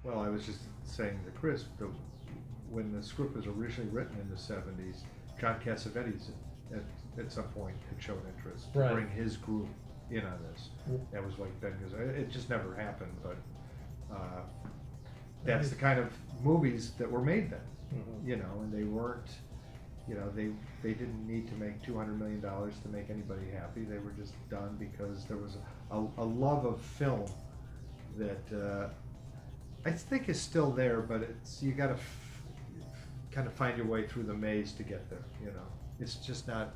Well, I was just saying to Chris, when the script was originally written in the 70s, John Cassavetes at some point had shown interest to Right. bring his group in on this. That was like Ben goes. It just never happened, but that's the kind of movies that were made then. Mm-hmm. You know, and they weren't. You know, they didn't need to make $200 million to make anybody happy. They were just done because there was a love of film that I think is still there, but it's you got to kind of find your way through the maze to get there. You know, it's just not.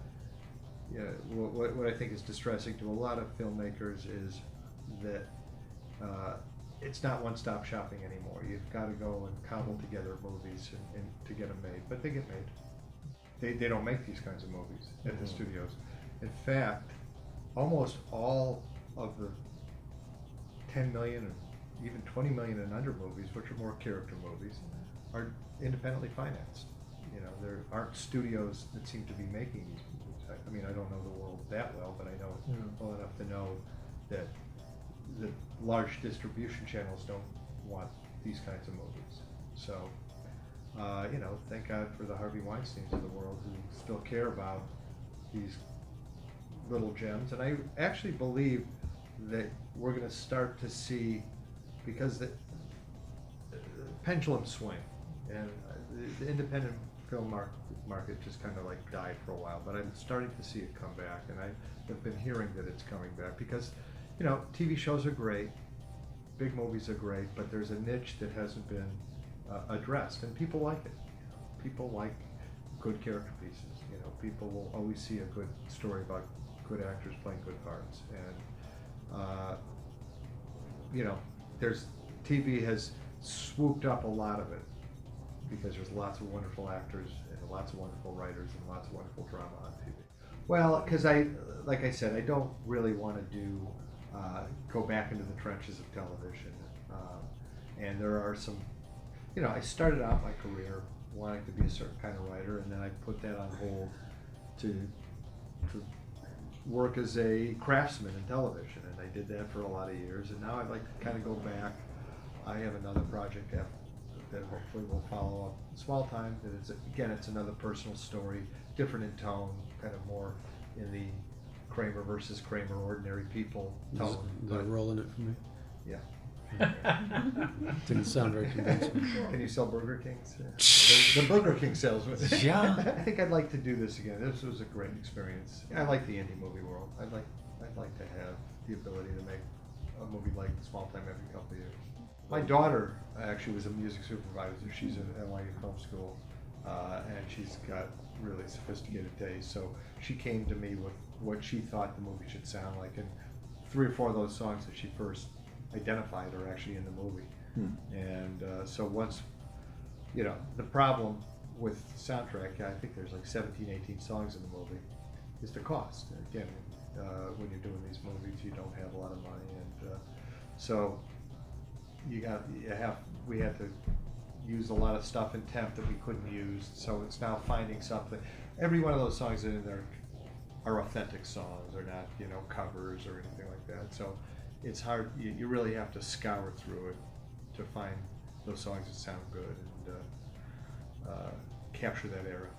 You know, what I think is distressing to a lot of filmmakers is that it's not one-stop shopping anymore. You've got to go and cobble together movies and to get them made, but they get made. They don't make these kinds of movies at the studios. In fact, almost all of the 10 million and even 20 million and under movies, which are more character movies, are independently financed. You know, there aren't studios that seem to be making these movies. I mean, I don't know the world that well, but I know well enough to know that the large distribution channels don't want these kinds of movies. So, you know, thank God for the Harvey Weinsteins of the world who still care about these little gems. And I actually believe that we're going to start to see, because the pendulum swing, and the independent film market just kind of like died for a while, but I'm starting to see it come back, and I have been hearing that it's coming back because, you know, TV shows are great, big movies are great, but there's a niche that hasn't been addressed, and people like it. You know, people like good character pieces. You know, people will always see a good story about good actors playing good parts, and you know, TV has swooped up a lot of it because there's lots of wonderful actors and lots of wonderful writers and lots of wonderful drama on TV. Well, because like I said, I don't really want to go back into the trenches of television, and there are some. You know, I started out my career wanting to be a certain kind of writer, and then I put that on hold to work as a craftsman in television, and I did that for a lot of years, and now I'd like to kind of go back. I have another project that hopefully will follow up small time. That is, again, it's another personal story, different in tone, kind of more in the Kramer versus Kramer, ordinary people tone. Is there a role in it for me? Yeah. Didn't sound very convincing. Can you sell Burger Kings? The Burger King salesman. Yeah. I think I'd like to do this again. This was a great experience. I like the indie movie world. I'd like to have the ability to make a movie like Small Time every couple of years. My daughter actually was a music supervisor. She's in NYU Film School, and she's got really sophisticated taste. So she came to me with what she thought the movie should sound like, and 3 or 4 of those songs that she first identified are actually in the movie. And so once, you know, the problem with soundtrack, I think there's like 17, 18 songs in the movie, is the cost. Again, when you're doing these movies, you don't have a lot of money, and so we had to use a lot of stuff in temp that we couldn't use. So it's now finding something. Every one of those songs in there are authentic songs. They're not, you know, covers or anything like that. So it's hard. You really have to scour through it to find those songs that sound good and capture that era.